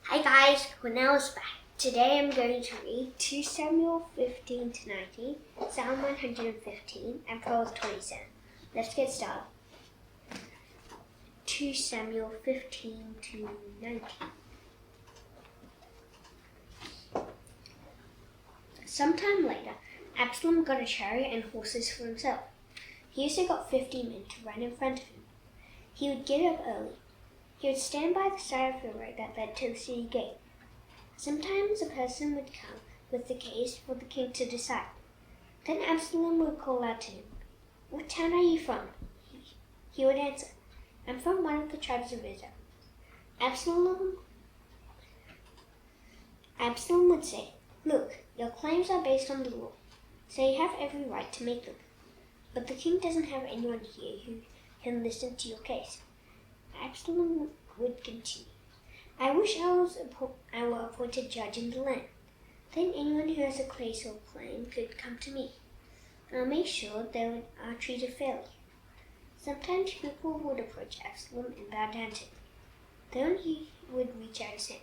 Hi guys, Cornell is back. Today I'm going to read 2 Samuel 15 to 19, Psalm 115, and Proverbs 27. Let's get started. 2 Samuel 15 to 19. Sometime later, Absalom got a chariot and horses for himself. He also got 50 men to run in front of him. He would get up early. He would stand by the side of the road that led to the city gate. Sometimes a person would come with the case for the king to decide. Then Absalom would call out to him, "What town are you from?" He would answer, "I'm from one of the tribes of Israel." Absalom would say, "Look, your claims are based on the law, so you have every right to make them. But the king doesn't have anyone here who can listen to your case." Absalom would continue, "I wish I were appointed judge in the land. Then anyone who has a case or claim could come to me. I'll make sure they are treated fairly." Sometimes people would approach Absalom and bow down to him. Then he would reach out his hand.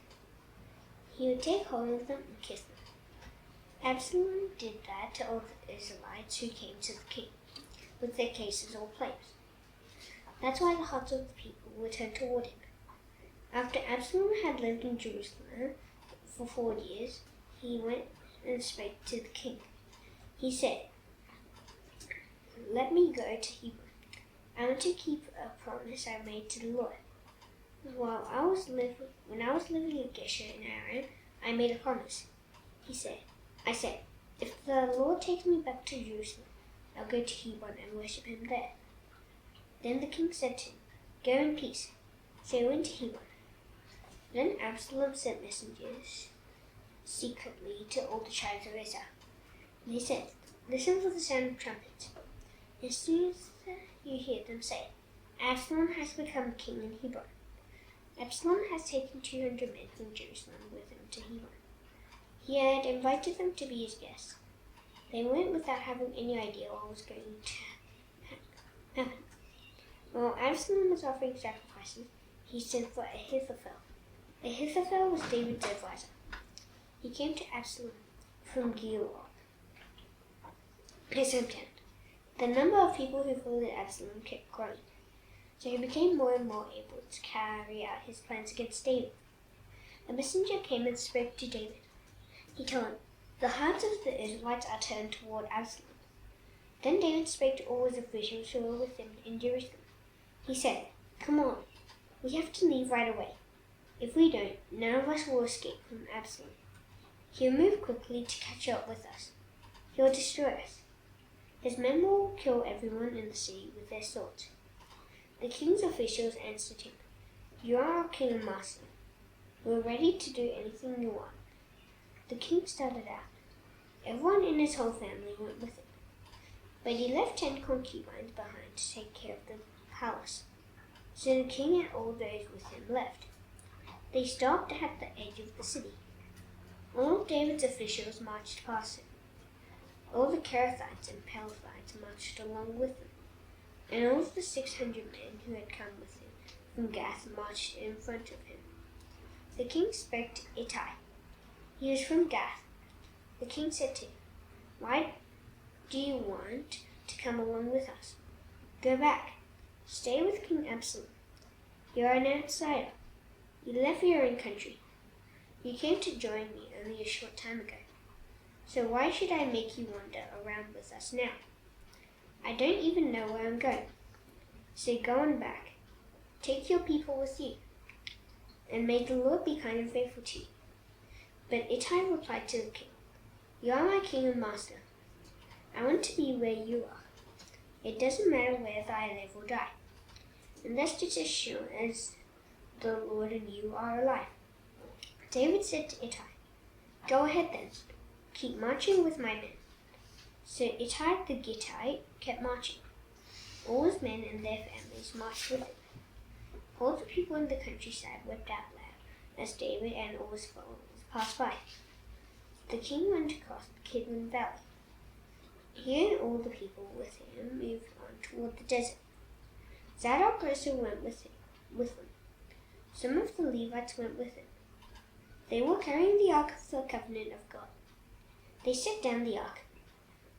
He would take hold of them and kiss them. Absalom did that to all the Israelites who came to the king with their cases or claims. That's why the hearts of the people were turned toward him. After Absalom had lived in Jerusalem for 4 years, he went and spoke to the king. He said, "Let me go to Hebron. I want to keep a promise I made to the Lord. When I was living in Geshur in Aram, I made a promise." I said, "If the Lord takes me back to Jerusalem, I'll go to Hebron and worship him there." Then the king said to him, "Go in peace." So he went to Hebron. Then Absalom sent messengers secretly to all the tribes of Israel. They said, "Listen for the sound of trumpets. As soon as you hear them, say, 'Absalom has become king in Hebron.'" Absalom has taken 200 men from Jerusalem with him to Hebron. He had invited them to be his guests. They went without having any idea what was going to happen. While Absalom was offering sacrifices, he sent for Ahithophel. Ahithophel was David's advisor. He came to Absalom from Gilgal, his hometown. The number of people who followed Absalom kept growing, so he became more and more able to carry out his plans against David. A messenger came and spoke to David. He told him, "The hearts of the Israelites are turned toward Absalom." Then David spoke to all his officials who were with him in Jerusalem. He said, "Come on, we have to leave right away. If we don't, none of us will escape from Absalom. He'll move quickly to catch up with us. He'll destroy us. His men will kill everyone in the city with their swords." The king's officials answered him, "You are our king and master. We're ready to do anything you want." The king started out. Everyone in his whole family went with him. But he left 10 concubines behind to take care of the palace. So the king and all those with him left. They stopped at the edge of the city. All of David's officials marched past him. All the Kerethites and Pelethites marched along with him. And all of the 600 men who had come with him from Gath marched in front of him. The king spoke to Ittai. He was from Gath. The king said to him, "Why do you want to come along with us? Go back. Stay with King Absalom. You are an outsider. You left your own country. You came to join me only a short time ago. So why should I make you wander around with us now? I don't even know where I'm going. So go on back. Take your people with you. And may the Lord be kind and faithful to you." But Ittai replied to the king, "You are my king and master. I want to be where you are. It doesn't matter whether I live or die. And that's just as sure as the Lord and you are alive." David said to Ittai, "Go ahead then. Keep marching with my men." So Ittai the Gittite kept marching. All his men and their families marched with him. All the people in the countryside wept out loud as David and all his followers passed by. The king went across the Kidron Valley. He and all the people with him moved on toward the desert. Zadok also went with them. Some of the Levites went with him. They were carrying the Ark of the Covenant of God. They set down the Ark.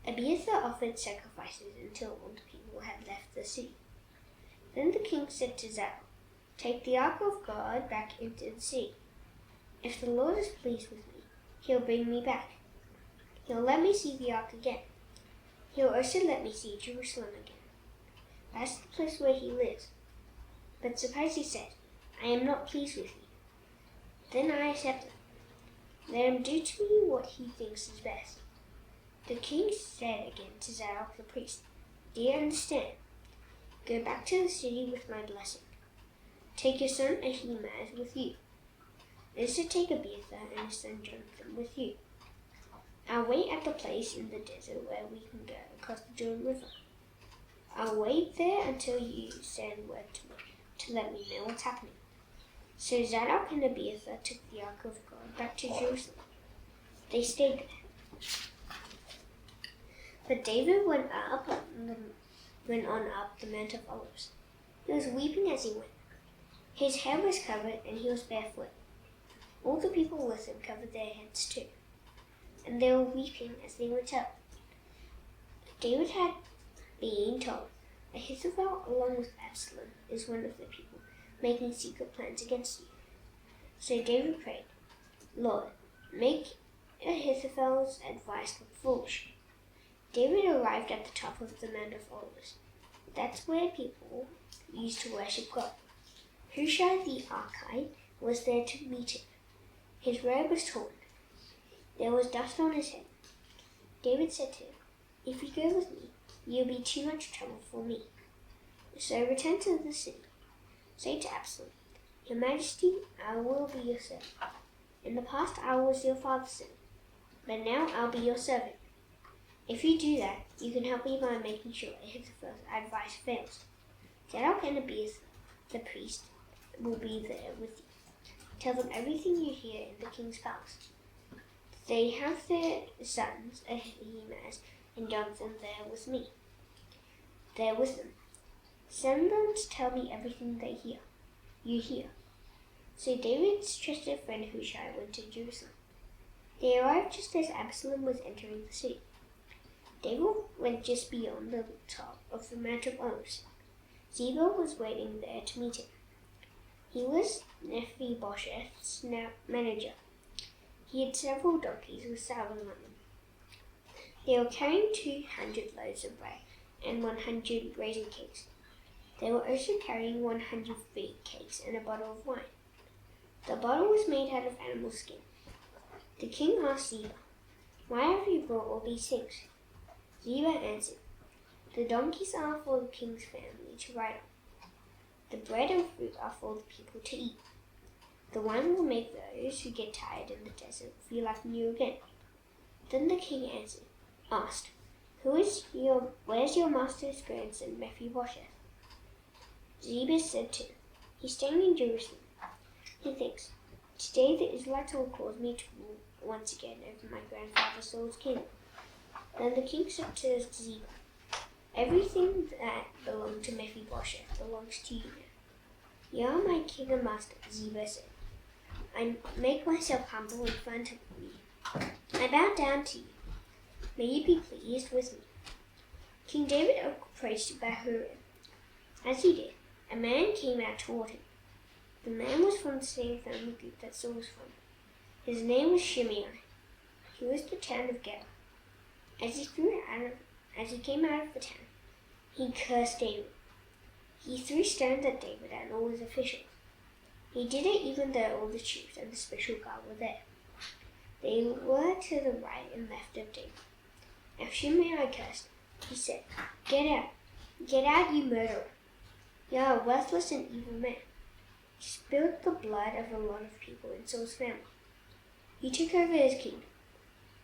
Abiathar offered sacrifices until all the people had left the city. Then the king said to Zadok, "Take the Ark of God back into the city. If the Lord is pleased with me, he'll bring me back. He'll let me see the Ark again. He'll also let me see Jerusalem again. That's the place where he lives." But Sapphira said, "I am not pleased with you." Then I accepted. Let him do to me what he thinks is best. The king said again to Zadok the priest, "Do you understand? Go back to the city with my blessing. Take your son Ahimaaz with you. Also take Abiathar and his son Jonathan with you. I'll wait at the place in the desert where we can go across the Jordan River. I'll wait there until you send word to me to let me know what's happening." So Zadok and Abiathar took the Ark of God back to Jerusalem. They stayed there. But David went on up the Mount of Olives. He was weeping as he went. His hair was covered and he was barefoot. All the people with him covered their heads too, and they were weeping as they went up. David had been told, "Ahithophel, along with Absalom, is one of the people making secret plans against you." So David prayed, "Lord, make Ahithophel's advice look foolish." David arrived at the top of the Mount of Olives. That's where people used to worship God. Hushai the Archite was there to meet him. His robe was torn. There was dust on his head. David said to him, "If you go with me, you'll be too much trouble for me. So return to the city. Say to Absalom, 'Your Majesty, I will be your servant. In the past I was your father's servant, but now I'll be your servant.' If you do that, you can help me by making sure Ahithophel's advice fails. Zadok and Abiathar, the priest, will be there with you. Tell them everything you hear in the king's palace. They have their sons, Ahimaaz and Jonathan, there with me. They're with them. Send them to tell me everything you hear." So David's trusted friend Hushai went to Jerusalem. They arrived just as Absalom was entering the city. David went just beyond the top of the Mount of Olives. Ziba was waiting there to meet him. He was Mephibosheth's manager. He had several donkeys with saddles on them. They were carrying 200 loaves of bread and 100 raisin cakes. They were also carrying 100 fig cakes and a bottle of wine. The bottle was made out of animal skin. The king asked Ziba, "Why have you brought all these things?" Ziba answered, "The donkeys are for the king's family to ride on. The bread and fruit are for the people to eat. The wine will make those who get tired in the desert feel like new again." Then the king asked, "Where's your master's grandson Mephibosheth?" Ziba said to him, "He's staying in Jerusalem. He thinks, 'Today the Israelites will cause me to rule once again over my grandfather Saul's kingdom.'" Then the king said to Ziba, "Everything that belonged to Mephibosheth belongs to you now." "You are my king and master," Ziba said. "I make myself humble in front of you. I bow down to you. May you be pleased with me." King David approached Bahurim. As he did, a man came out toward him. The man was from the same family group that Saul was from. His name was Shimei. He was the town of Geba. As he came out of the town, he cursed David. He threw stones at David and all his officials. He did it even though all the troops and the special guard were there. They were to the right and left of David. As Shimei cursed, he said, Get out, you murderer! You are a worthless and evil man. You spilled the blood of a lot of people in Saul's family. You took over his kingdom.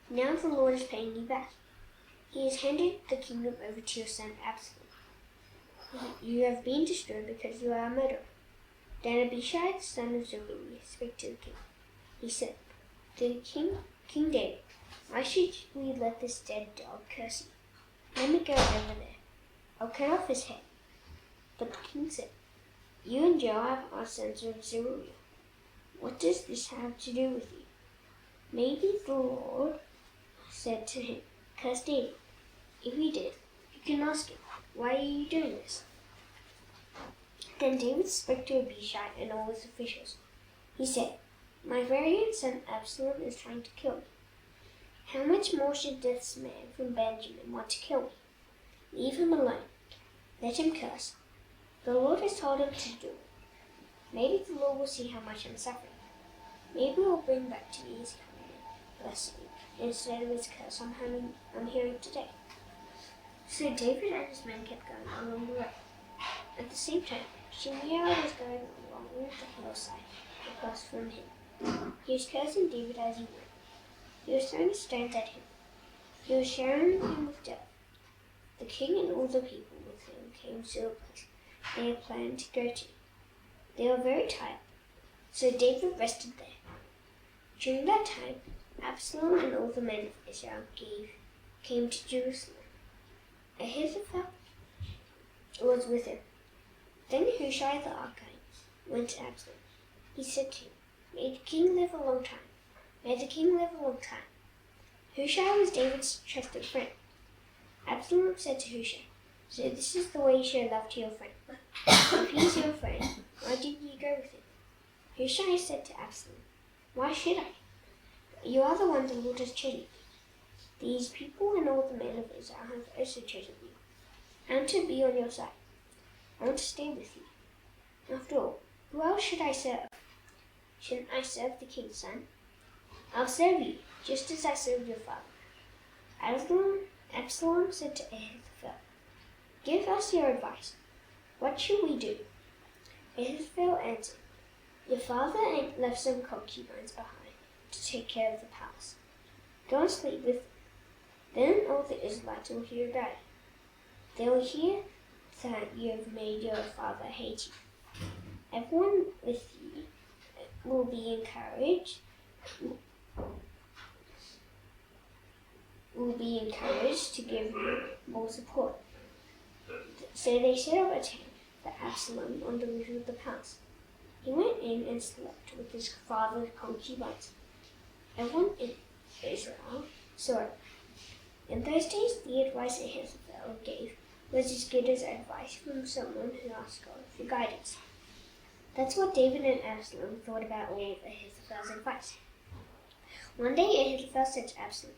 Now the Lord is paying you back. He has handed the kingdom over to your son Absalom. You have been destroyed because you are a murderer." Then Abishai, the son of Zeruiah, spoke to the king. He said, "To King David, why should we let this dead dog curse you? Let me go over there. I'll cut off his head." But the king said, "You and Joab are sons of Zeruiah. What does this have to do with you? Maybe the Lord said to him, curse David. If he did, you can ask him, why are you doing this? Then David spoke to Abishai and all his officials. He said, my very own son Absalom is trying to kill me. How much more should this man from Benjamin want to kill me? Leave him alone. Let him curse. The Lord has told him to do it. Maybe the Lord will see how much I'm suffering. Maybe he'll bring back to me his covenant blessing instead of his curse I'm hearing today. So David and his men kept going along the road. At the same time, Shimei was going along the hillside across from him. He was cursing David as he went. He was throwing stones at him. He was showering him with dirt. The king and all the people with him came to the place they had planned to go to. They were very tired, so David rested there. During that time, Absalom and all the men of Israel came to Jerusalem. Ahithophel was with him. Then Hushai the Archite went to Absalom. He said to him, may the king live a long time. May the king live a long time. Hushai was David's trusted friend. Absalom said to Hushai, so this is the way you show love to your friend. If he's your friend, why didn't you go with him? Hushai said to Absalom, why should I? You are the one the Lord has chosen. These people and all the men of Israel have also chosen you. I want to be on your side. I want to stay with you. After all, who else should I serve? Shouldn't I serve the king's son? I'll serve you, just as I served your father. Absalom said to Ahithophel, give us your advice. What should we do? Ahithophel answered, your father left some concubines behind to take care of the palace. Go and sleep with them. Then all the Israelites will hear about it. They will hear that you have made your father hate you. Everyone with you will be encouraged to give you more support. So they set up a tent for Absalom on the roof of the palace. He went in and slept with his father's concubines. Everyone in Israel saw it. In those days, the advice Ahithophel gave was as good as advice from someone who asked God for guidance. That's what David and Absalom thought about all of Ahithophel's advice. One day Ahithophel said to Absalom,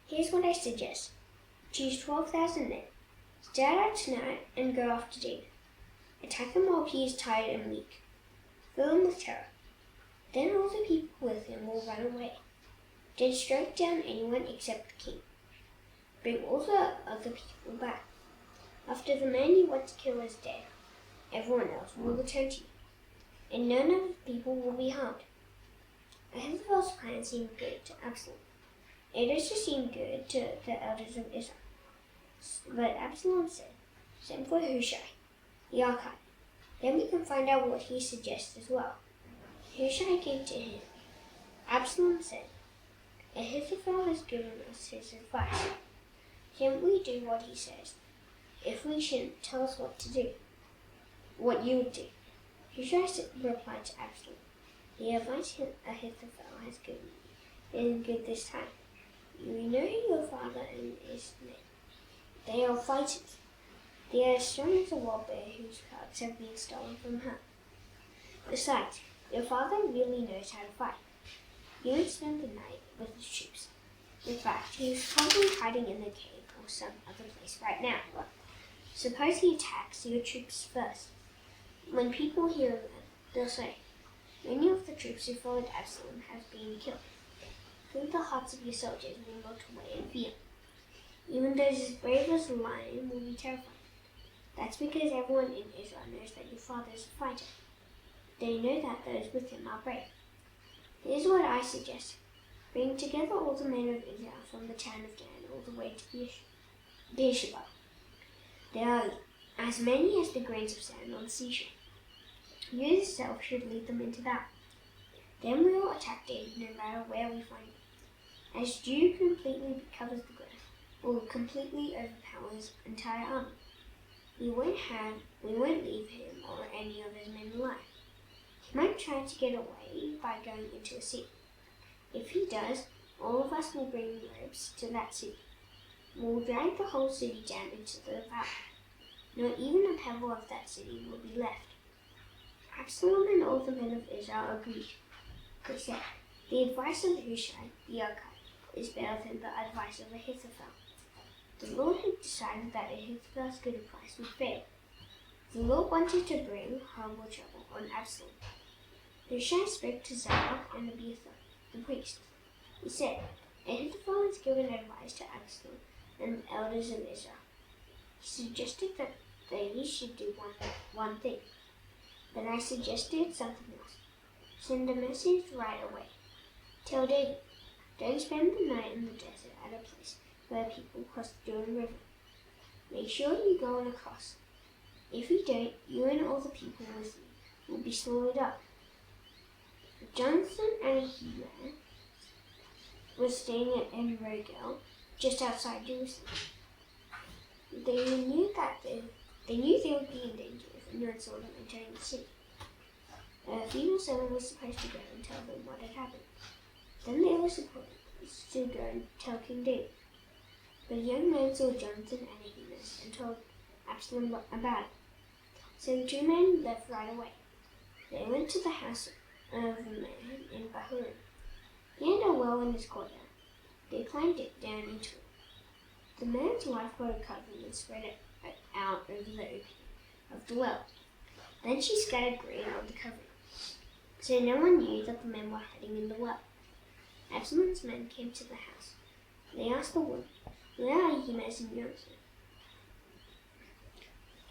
here's what I suggest. Choose 12,000 men. Start out tonight and go after David. Attack him while he is tired and weak. Fill him with terror. Then all the people with him will run away. Then strike down anyone except the king. Bring all the other people back. After the man you want to kill is dead, everyone else will return to you, and none of the people will be harmed. Ahithophel's plan seemed good to Absalom. It also seemed good to the elders of Israel. But Absalom said, send for Hushai, the Archite. Then we can find out what he suggests as well. Hushai came to him. Absalom said, Ahithophel has given us his advice. Shouldn't we do what he says? If we shouldn't, tell us what to do. What you would do. Hushai replied to Absalom, the advice Ahithophel has given you isn't good this time. You know your father and his men. They are fighters. They are as strong as a wild bear whose cubs have been stolen from her. Besides, your father really knows how to fight. He won't spend the night with his troops. In fact, he is probably hiding in the cave or some other place right now. Suppose he attacks your troops first. When people hear that, they'll say, many of the troops who followed Absalom have been killed. Then the hearts of your soldiers will melt away in fear. Even those as brave as a lion will be terrified. That's because everyone in Israel knows that your father is a fighter. They know that those with him are brave. Here's what I suggest. Bring together all the men of Israel from the town of Dan all the way to Beersheba. There are as many as the grains of sand on the seashore. You yourself should lead them into battle. Then we will attack David no matter where we find him. As dew completely covers the ground, we will completely overpower his entire army. We won't leave him or any of his men alive. He might try to get away by going into a city. If he does, all of us will bring ropes to that city. We'll drag the whole city down into the valley. Not even a pebble of that city will be left. Absalom and all the men of Israel agreed. They said, the advice of Hushai, the Archite, is better than the advice of Ahithophel. The Lord had decided that Ahithophel's good advice would fail. The Lord wanted to bring horrible trouble on Absalom. Hushai spoke to Zadok and Abiathar, the priests. He said, Ahithophel has given advice to Absalom and the elders of Israel. He suggested that they should do one thing, but I suggested something else. Send a message right away. Tell David, don't spend the night in the desert at a place where people cross the Jordan River. Make sure you go on across. If you don't, you and all the people with you will be swallowed up. Jonathan and Ahimaaz were staying in Rogel, just outside Jerusalem. They knew they would be in danger if anyone saw them entering the city. A female servant was supposed to go and tell them what had happened. Then they were supposed to go and tell King David. But a young man saw Jonathan and Ahimaaz and told Absalom about it. So the two men left right away. They went to the house of a man in Bahurim. He had a well in his courtyard. They climbed it down into it. The man's wife got a covering and spread it out over the opening of the well. Then she scattered grain on the covering, so no one knew that the men were hiding in the well. Absalom's men came to the house. They asked the woman, where are Ahimaaz and Jonathan?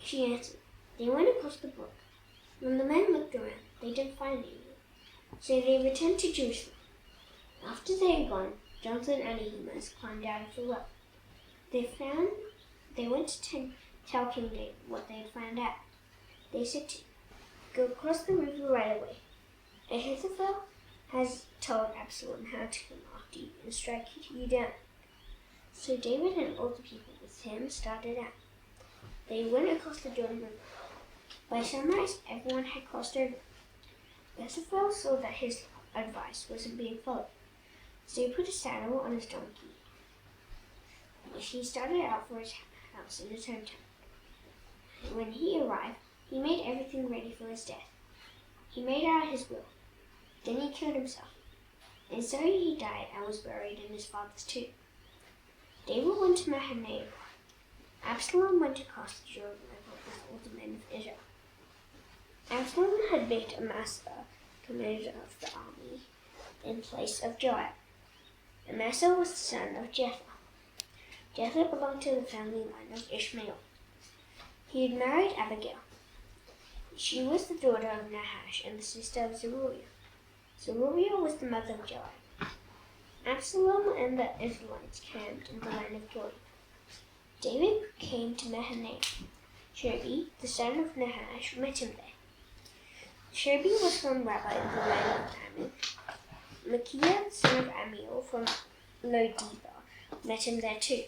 She answered, they went across the brook. When the men looked around, they didn't find anyone, so they returned to Jerusalem. After they had gone, Jonathan and Ahimaaz climbed out of the well. They went to tell King David what they had found out. They said to him, go across the river right away. Ahithophel has told Absalom how to come after you and strike you down. So David and all the people with him started out. They went across the Jordan River. By sunrise, everyone had crossed over. Ahithophel saw that his advice wasn't being followed, so he put a saddle on his donkey. He started out for his house in his hometown. When he arrived, he made everything ready for his death. He made out his will. Then he killed himself. And so he died and was buried in his father's tomb. David went to Mahanaim. Absalom went across the Jordan River with all the men of Israel. Absalom had made Amasa commander of the army in place of Joab. Amasa was the son of Jether. Jether belonged to the family line of Ishmael. He had married Abigail. She was the daughter of Nahash and the sister of Zeruiah. Zeruiah was the mother of Joab. Absalom and the Israelites camped in the land of Gilead. David came to Mahanaim. Shobi, the son of Nahash, met him there. Shobi was from Rabbah in the land of Ammon. Micaiah, the son of Amiel from Lo-debar, met him there too.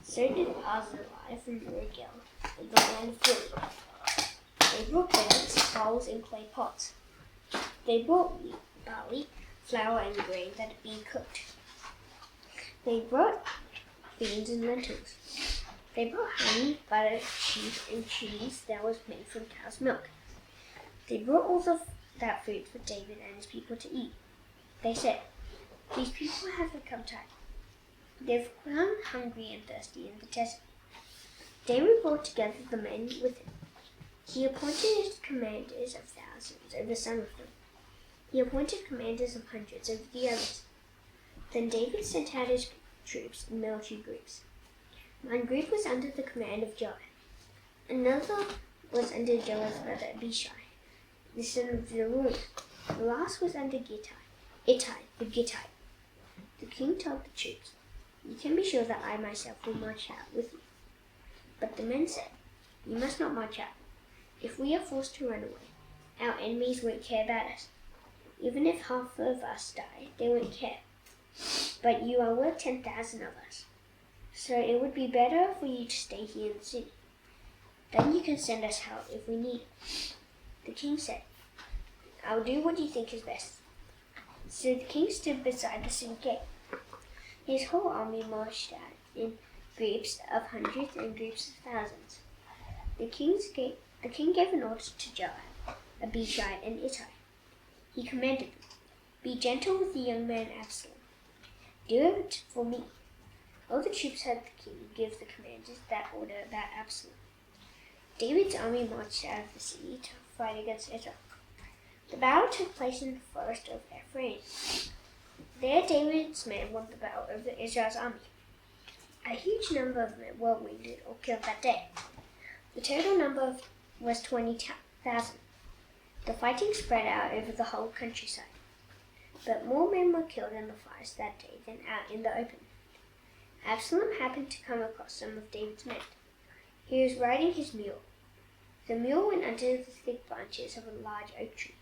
So did Azariah from Rogel in the land of Gilead. They brought beds, bowls, and clay pots. They brought wheat, barley, flour, and grain that had been cooked. They brought beans and lentils. They brought honey, butter, cheese that was made from cow's milk. They brought all of that food for David and his people to eat. They said, these people haven't come tired. They've gone hungry and thirsty in the desert. David brought together the men with him. He appointed commanders of thousands over some of them. He appointed commanders of hundreds over the others. Then David sent out his troops in military groups. One group was under the command of Joab. Another was under Joab's brother Abishai, the son of Zeruiah. The last was under Ittai, the Gittite. The king told the troops, you can be sure that I myself will march out with you. But the men said, you must not march out. If we are forced to run away, our enemies won't care about us. Even if half of us die, they won't care. But you are worth 10,000 of us. So it would be better for you to stay here in the city. Then you can send us help if we need it. The king said, I'll do what you think is best." So the king stood beside the city gate. His whole army marched out in groups of hundreds and groups of thousands. The king gave an order to Joab, Abishai, and Ittai. He commanded them, "Be gentle with the young man Absalom. Do it for me." All the troops heard the king give the commanders that order about Absalom. David's army marched out of the city to fight against Israel. The battle took place in the forest of Ephraim. There David's men won the battle over Israel's army. A huge number of men were wounded or killed that day. The total number was 20,000. The fighting spread out over the whole countryside, but more men were killed in the fires that day than out in the open. Absalom happened to come across some of David's men. He was riding his mule. The mule went under the thick branches of a large oak tree.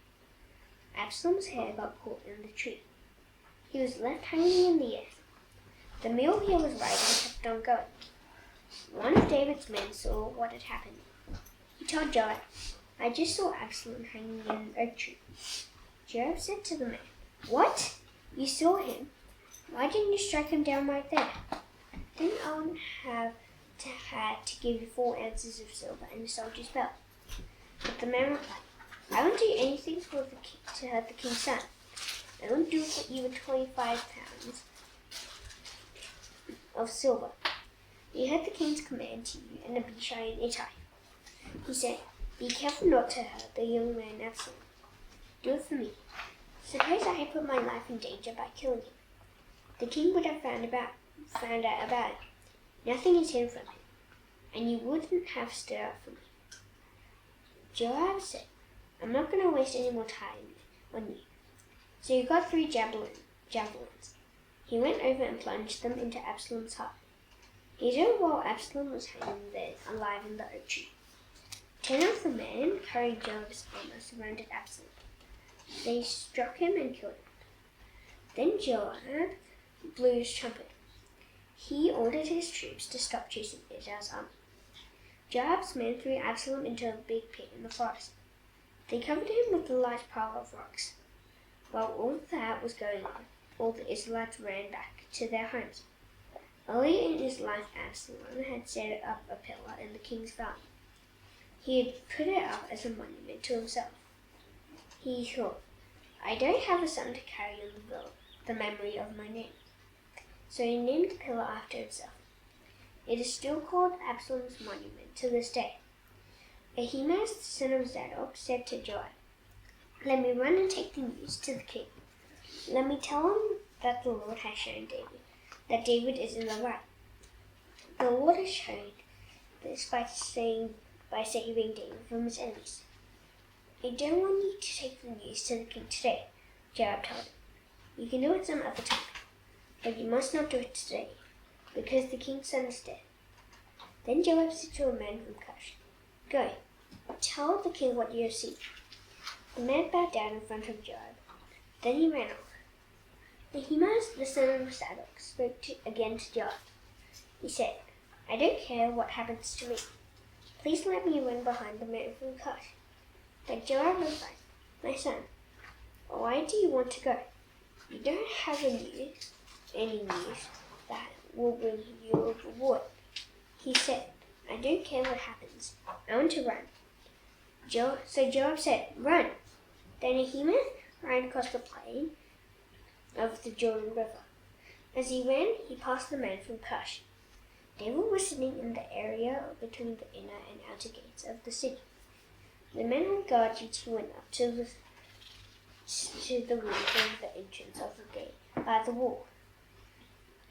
Absalom's hair got caught in the tree. He was left hanging in the air. The mule he was riding kept on going. One of David's men saw what had happened. He told Joab, "I just saw Absalom hanging in an oak tree." Joab said to the man, "What? You saw him? Why didn't you strike him down right there? Then I wouldn't have had to give you 4 ounces of silver and a soldier's belt." But the man replied, "I won't do anything to hurt the king's son. I won't do it for even 25 pounds of silver. You heard the king's command to you and Abishai and Ittai. He said, 'Be careful not to hurt the young man Absalom. Do it for me. Suppose I had put my life in danger by killing him. The king would have found out about it. Nothing is hidden from him, and you wouldn't have stood up for me.'" Joab said, "I'm not going to waste any more time on you." So he got 3 javelins. He went over and plunged them into Absalom's heart. He did it while Absalom was hanging there alive in the oak tree. 10 of the men carrying Joab's armor surrounded Absalom. They struck him and killed him. Then Joab blew his trumpet. He ordered his troops to stop chasing Israel's army. Joab's men threw Absalom into a big pit in the forest. They covered him with a large pile of rocks. While all that was going on, all the Israelites ran back to their homes. Earlier in his life, Absalom had set up a pillar in the king's valley. He had put it up as a monument to himself. He thought, "I don't have a son to carry on the memory of my name." So he named the pillar after himself. It is still called Absalom's monument to this day. Ahimaaz, the son of Zadok, said to Joab, "Let me run and take the news to the king. Let me tell him that the Lord has shown David, that David is in the right. The Lord has shown this by saving David from his enemies." "I don't want you to take the news to the king today," Joab told him. "You can do it some other time, but you must not do it today, because the king's son is dead." Then Joab said to a man from Cush, "Go, tell the king what you have seen." The man bowed down in front of Joab. Then he ran off. Ahimaaz, the son of Zadok, spoke again to Joab. He said, "I don't care what happens to me. Please let me run behind the man from Cush." But Joab replied, "My son, why do you want to go? You don't have any news that will bring you a reward." He said, "I don't care what happens. I want to run." So Joab said, "Run." Then Ahimaaz ran across the plain of the Jordan River. As he ran, he passed the man from Cush. David was sitting in the area between the inner and outer gates of the city. The men on guard duty went up to the roof of the entrance of the gate by the wall.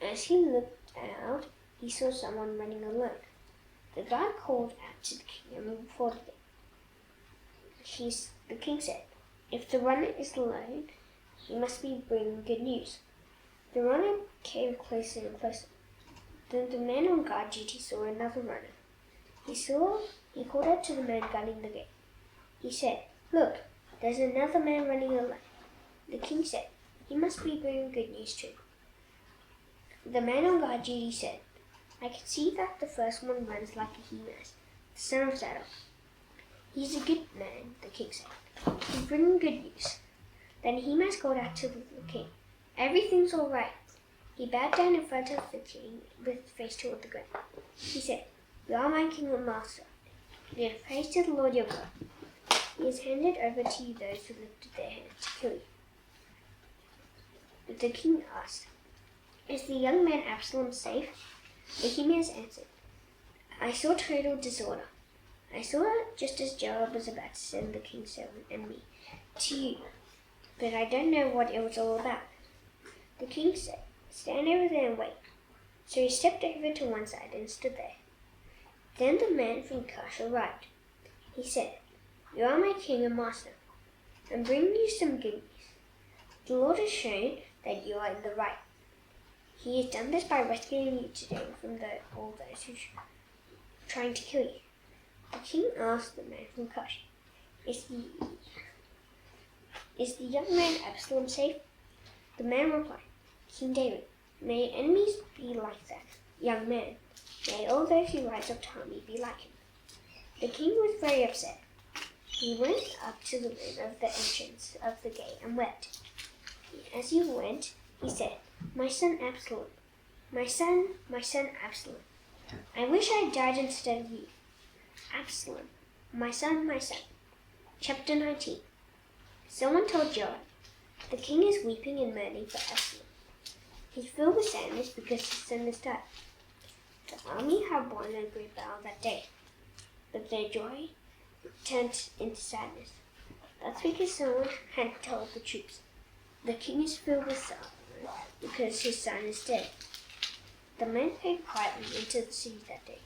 As he looked out, he saw someone running alone. The guard called out to the king and reported it. The king said, "If the runner is alone, he must be bringing good news." The runner came closer and closer. Then the man on guard duty saw another runner. He called out to the man guarding the gate. He said, "Look, there's another man running alone." The king said, "He must be bringing good news too." The man on guard duty said, "I can see that the first one runs like Ahimaaz, the son of Zadok." He's a good man, the king said. He's bringing good news. Then He-Man called out to the king. Everything's all right. He bowed down in front of the king with his face toward the ground. He said, You are my king and master. Give praise to the Lord your God. He has handed over to you those who lifted their hands to kill you. But the king asked, Is the young man Absalom safe? The He-Man answered, I saw total disorder. I saw it just as Joab was about to send the king's servant and me to you, but I don't know what it was all about. The king said, Stand over there and wait. So he stepped over to one side and stood there. Then the man from Cush arrived. He said, You are my king and master. I'm bringing you some good news. The Lord has shown that you are in the right. He has done this by rescuing you today from all those who are trying to kill you. The king asked the man from Cush, Is the young man Absalom safe? The man replied, King David, may enemies be like that young man. May all those who rise up to harm me be like him. The king was very upset. He went up to the rim of the entrance of the gate and wept. As he went, he said, My son Absalom, my son Absalom, I wish I had died instead of you. Absalom, my son, my son. Chapter 19. Someone told Joab, The king is weeping and mourning for Absalom. He's filled with sadness because his son has died. The army had won a great battle that day, but their joy turned into sadness. That's because someone had told the troops, The king is filled with sorrow because his son is dead. The men came quietly into the city that day.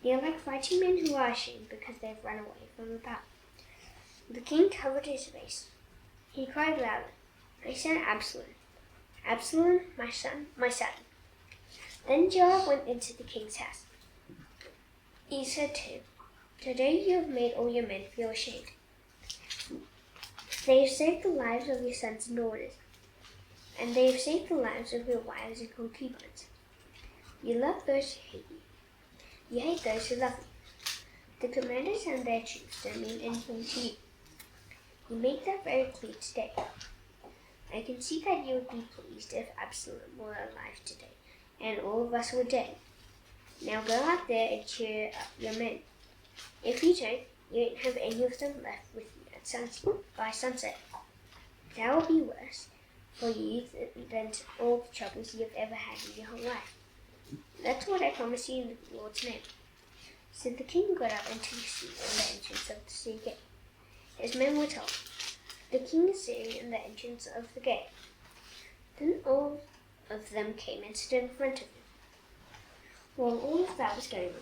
They are like fighting men who are ashamed because they've run away from a battle. The king covered his face. He cried loudly, I said Absalom. Absalom, my son, my son. Then Joab went into the king's house. He said to him, Today you have made all your men feel ashamed. They have saved the lives of your sons and daughters, and they have saved the lives of your wives and concubines. You love those who hate you. You hate those who love you. The commanders and their troops don't mean anything to you. You make that very clear today. I can see that you would be pleased if Absalom were alive today, and all of us were dead. Now go out there and cheer up your men. If you don't, you won't have any of them left with you by sunset. That will be worse for you than all the troubles you have ever had in your whole life. That's what I promise you in the Lord's name. So the king got up and took his seat in the entrance of the city gate. His men were told, The king is sitting in the entrance of the gate. Then all of them came and stood in front of him. While all of that was going on,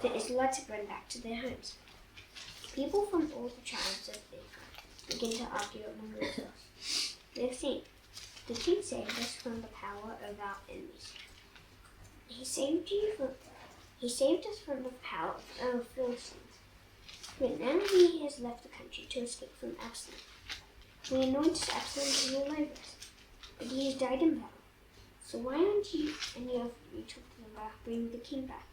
the Israelites had run back to their homes. People from all the tribes of Israel began to argue among themselves. They've seen, the king saved us from the power of our enemies. He saved us from the power of Philistines. But now he has left the country to escape from Absalom. We anointed Absalom to rule over us, but he has died in battle. So why aren't you any of you talking about bringing the king back?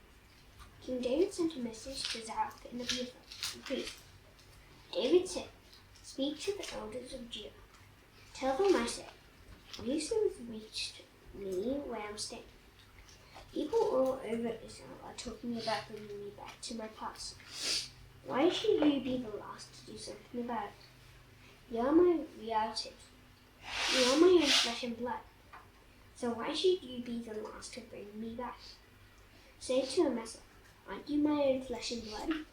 King David sent a message to Zadok and Abiathar, the priest. David said, Speak to the elders of Judah. Tell them I say, news has reached me where I'm staying. People all over Israel are talking about bringing me back to my past. Why should you be the last to do something about it? You are my relatives. You are my own flesh and blood. So why should you be the last to bring me back? Say to Amasa, Aren't you my own flesh and blood?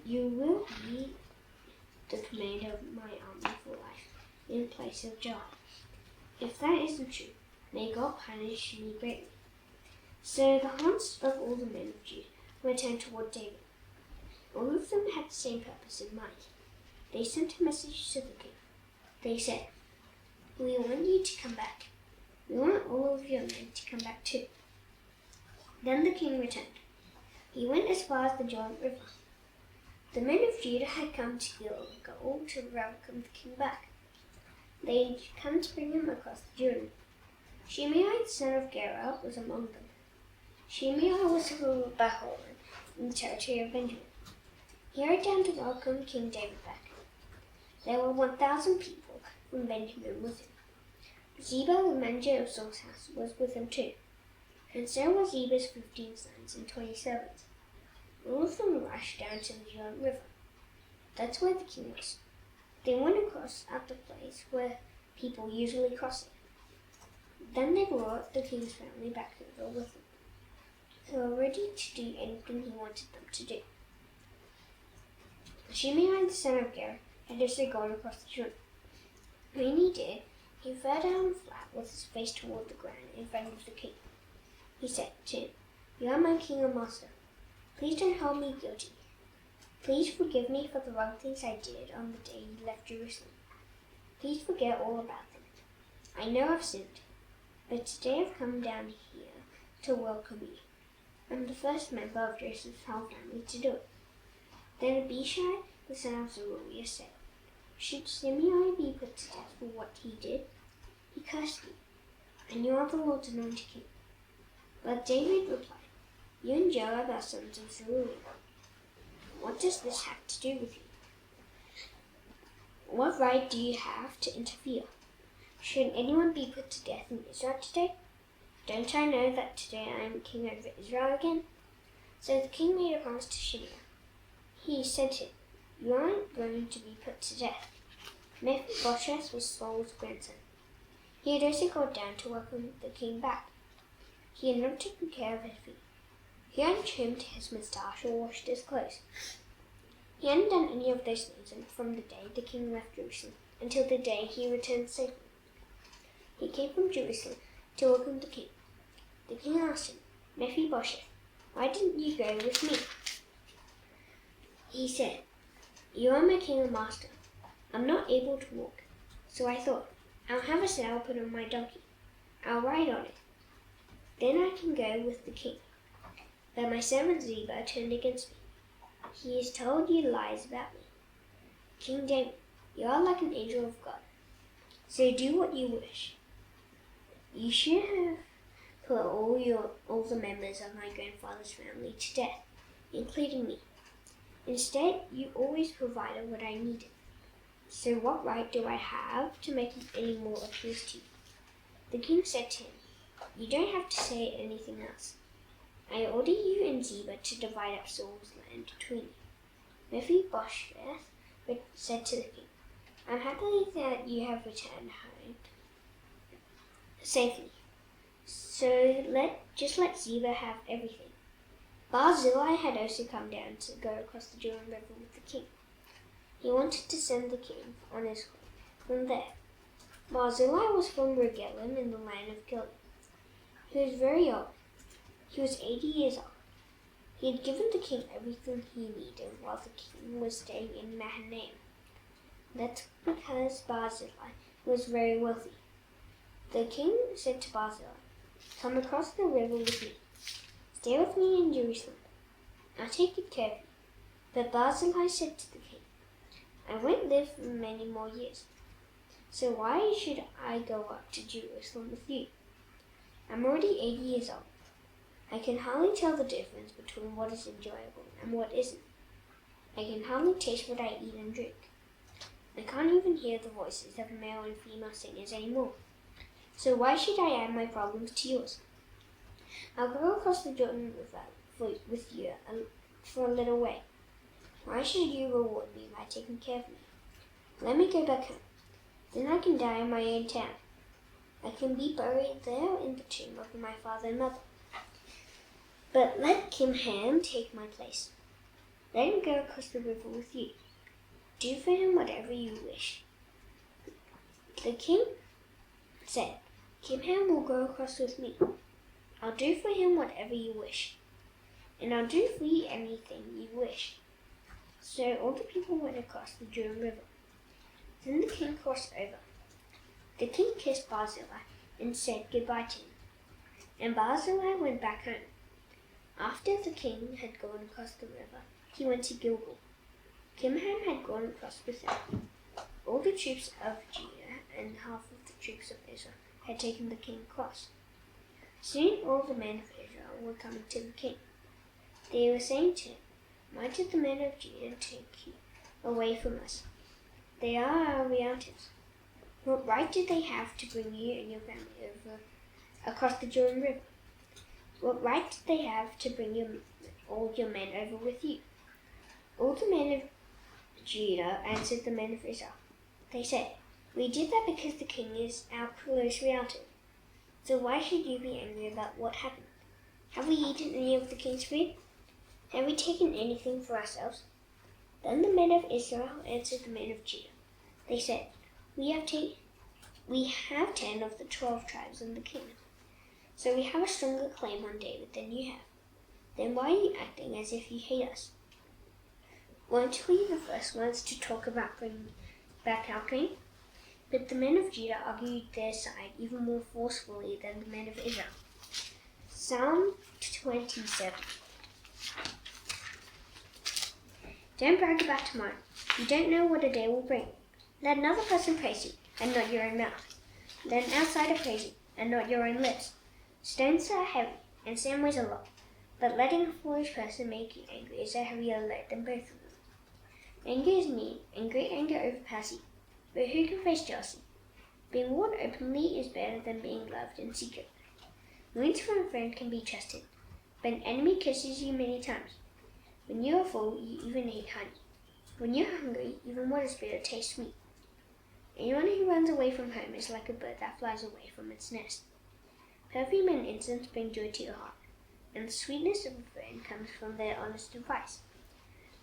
You will be the commander of my army for life, in place of Joab. If that isn't true, may God punish me greatly. So the hearts of all the men of Judah were turned toward David. All of them had the same purpose in mind. They sent a message to the king. They said, We want you to come back. We want all of your men to come back too. Then the king returned. He went as far as the Jordan River. The men of Judah had come to Gilgal to welcome the king back. They had come to bring him across the Jordan. Shimei, the son of Gera, was among them. Shimei was from Bahurim, in the territory of Benjamin. He hurried down to welcome King David back. There were 1,000 people from Benjamin with him. Ziba, the manager of Saul's house, was with him too, and so were Ziba's 15 sons and 20 servants. All of them rushed down to the Jordan River. That's where the king was. They went across at the place where people usually cross it. Then they brought the king's family back over with them, who were ready to do anything he wanted them to do. Shimei, the son of Gera, had also gone across the Jordan. When he did, he fell down flat with his face toward the ground in front of the king. He said to him, "You are my king and master. Please don't hold me guilty. Please forgive me for the wrong things I did on the day you left Jerusalem. Please forget all about them. I know I've sinned, but today I've come down here to welcome you. I'm the first member of Joseph's whole family to do it." Then Abishai, the son of Zeruiah, said, "Should Shimei be put to death for what he did? He cursed me, and you are the Lord's anointed king." But David replied, "You and Joab are sons of Zeruiah. What does this have to do with you? What right do you have to interfere? Should anyone be put to death in Israel today? Don't I know that today I am king over Israel again?" So the king made a promise to Shimei. He said to him, "You aren't going to be put to death." Mephibosheth was Saul's grandson. He had also gone down to welcome the king back. He had not taken care of his feet. He hadn't trimmed his moustache or washed his clothes. He hadn't done any of those things from the day the king left Jerusalem until the day he returned safely. He came from Jerusalem to welcome the king. The king asked him, "Mephibosheth, why didn't you go with me?" He said, "You are my king and master. I'm not able to walk, so I thought, I'll have a saddle put on my donkey. I'll ride on it. Then I can go with the king. But my servant Ziba turned against me. He has told you lies about me. King David, you are like an angel of God. So do what you wish." You should have put all the members of my grandfather's family to death, including me. Instead, you always provided what I needed. So what right do I have to make any more appeals to you?" The king said to him, "You don't have to say anything else. I order you and Ziba to divide up Saul's land between you." Mephibosheth said to the king, "I'm happy that you have returned home safely. So let Ziba have everything." Barzillai had also come down to go across the Jordan River with the king. He wanted to send the king on his way from there. Barzillai was from Rogelim in the land of Gilead. He was very old. He was 80 years old. He had given the king everything he needed while the king was staying in Mahanaim. That's because Barzillai was very wealthy. The king said to Barzillai, "Come across the river with me. Stay with me in Jerusalem. I'll take good care of you." But Barzillai said to the king, "I won't live for many more years. So why should I go up to Jerusalem with you? I'm already 80 years old. I can hardly tell the difference between what is enjoyable and what isn't. I can hardly taste what I eat and drink. I can't even hear the voices of male and female singers anymore. So why should I add my problems to yours? I'll go across the Jordan River with you for a little way. Why should you reward me by taking care of me? Let me go back home. Then I can die in my own town. I can be buried there in the tomb of my father and mother. But let Kimham take my place. Let him go across the river with you. Do for him whatever you wish." The king said, "Kimham will go across with me. I'll do for him whatever you wish, and I'll do for you anything you wish." So all the people went across the Jordan River. Then the king crossed over. The king kissed Barzillai and said goodbye to him, and Barzillai went back home. After the king had gone across the river, he went to Gilgal. Kimham had gone across with him. All the troops of Judah and half of the troops of Israel had taken the king across. Soon all the men of Israel were coming to the king. They were saying to him, Why did the men of Judah take you away from us? They are our relatives. What right did they have to bring you and your family over across the Jordan River? What right did they have to bring all your men over with you? All the men of Judah answered the men of Israel. They said, "We did that because the king is our close relative. So why should you be angry about what happened? Have we eaten any of the king's food? Have we taken anything for ourselves?" Then the men of Israel answered the men of Judah. They said, We have 10 of the 12 tribes in the kingdom, so we have a stronger claim on David than you have. Then why are you acting as if you hate us? Weren't we the first ones to talk about bringing back our king? But the men of Judah argued their side even more forcefully than the men of Israel. Psalm 27. Don't brag about tomorrow. You don't know what a day will bring. Let another person praise you, and not your own mouth. Let an outsider praise you, and not your own lips. Stones are heavy, and sand weighs a lot, but letting a foolish person make you angry is a heavier load than both of them. Anger is mean, and great anger overpowers you. But who can face jealousy? Being warned openly is better than being loved in secret. Wounds from a friend can be trusted, but an enemy kisses you many times. When you are full, you even eat honey. When you are hungry, even what is bitter tastes sweet. Anyone who runs away from home is like a bird that flies away from its nest. Perfume and incense bring joy to your heart, and the sweetness of a friend comes from their honest advice.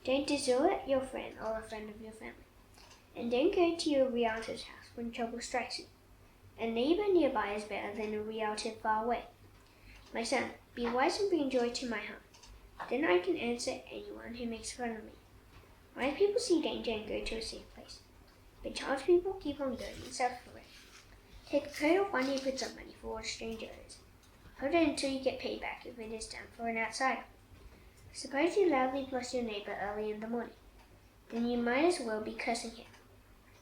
Don't desert your friend or a friend of your family, and don't go to your relative's house when trouble strikes you. A neighbor nearby is better than a relative far away. My son, be wise and bring joy to my heart. Then I can answer anyone who makes fun of me. Wise people see danger and go to a safe place, but childish people keep on going and suffer for it. Take a coat of money and put some money for what a stranger owes. Hold it until you get paid back if it is done for an outsider. Suppose you loudly bless your neighbor early in the morning, then you might as well be cursing him.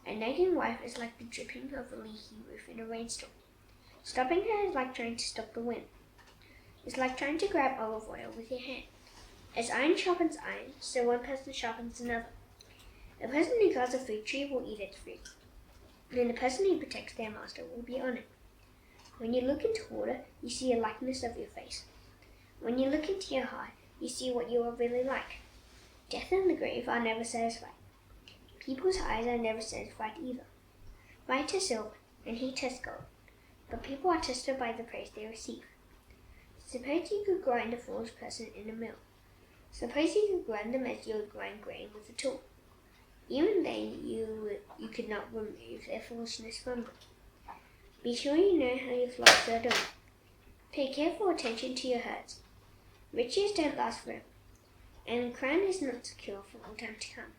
A nagging wife is like the dripping of a leaky roof in a rainstorm. Stopping her is like trying to stop the wind. It's like trying to grab olive oil with your hand. As iron sharpens iron, so one person sharpens another. A person who guards a fruit tree will eat its fruit, and the person who protects their master will be honored. When you look into water, you see a likeness of your face. When you look into your heart, you see what you are really like. Death and the grave are never satisfied. People's eyes are never satisfied either. Fire tests silver, and heat tests gold, but people are tested by the praise they receive. Suppose you could grind a foolish person in a mill. Suppose you could grind them as you would grind grain with a tool. Even then, you could not remove their foolishness from them. Be sure you know how your flocks are doing. Pay careful attention to your herds. Riches don't last forever, and the crown is not secure for all time to come.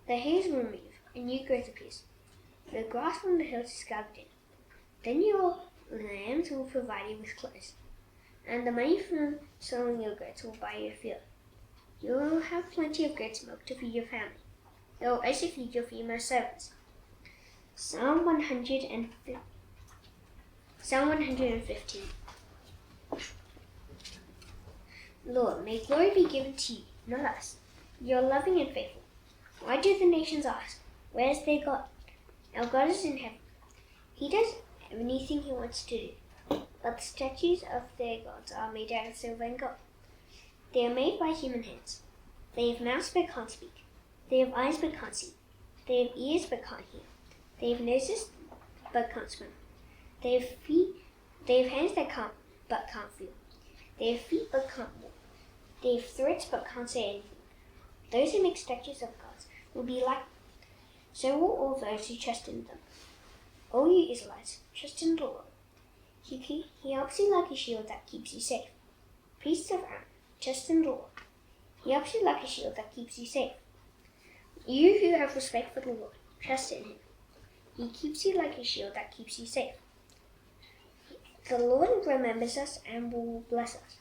The hairs will remove, and new growth appears. The grass from the hills is gathered in. Then your lambs will provide you with clothes, and the money from selling your goats will buy you a field. You will have plenty of goat's milk to feed your family. It will also feed your female servants. Psalm 115. Lord, may glory be given to you, not us. You are loving and faithful. Why do the nations ask, where is their God? Our God is in heaven. He does anything he wants to do, but the statues of their gods are made out of silver and gold. They are made by human hands. They have mouths but can't speak. They have eyes but can't see. They have ears but can't hear. They have noses but can't smell. They have feet. They have hands that can't feel. They have feet but can't walk. They have throats but can't say anything. Those who make statues of gods will be like them. So will all those who trust in them. All you Israelites, trust in the Lord. He helps you like a shield that keeps you safe. Priests of Aaron, trust in the Lord. He helps you like a shield that keeps you safe. You who have respect for the Lord, trust in him. He keeps you like a shield that keeps you safe. The Lord remembers us and will bless us.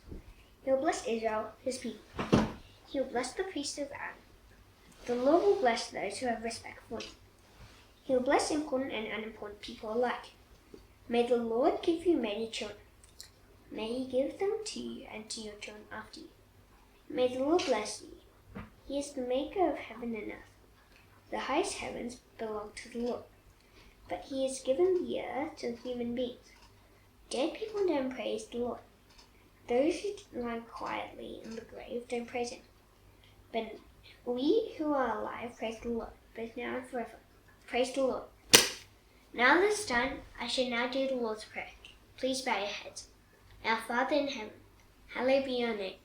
He'll bless Israel, his people. He'll bless the priests of Aaron. The Lord will bless those who have respect for him. He'll bless important and unimportant people alike. May the Lord give you many children. May he give them to you and to your children after you. May the Lord bless you He is the maker of heaven and earth. The highest heavens belong to the Lord, but he has given the earth to human beings. Dead people don't praise the Lord. Those who lie quietly in the grave don't praise him. But we who are alive praise the Lord, both now and forever. Praise the Lord. Now that it's done, I shall now do the Lord's Prayer. Please bow your heads. Our Father in heaven, hallowed be your name.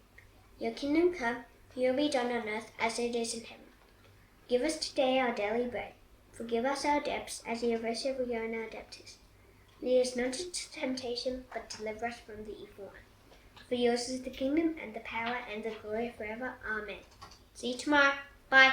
Your kingdom come, your will be done on earth as it is in heaven. Give us today our daily bread. Forgive us our debts as we have also forgiven our debtors. Lead us not into temptation, but deliver us from the evil one. For yours is the kingdom and the power and the glory forever. Amen. See you tomorrow. Bye.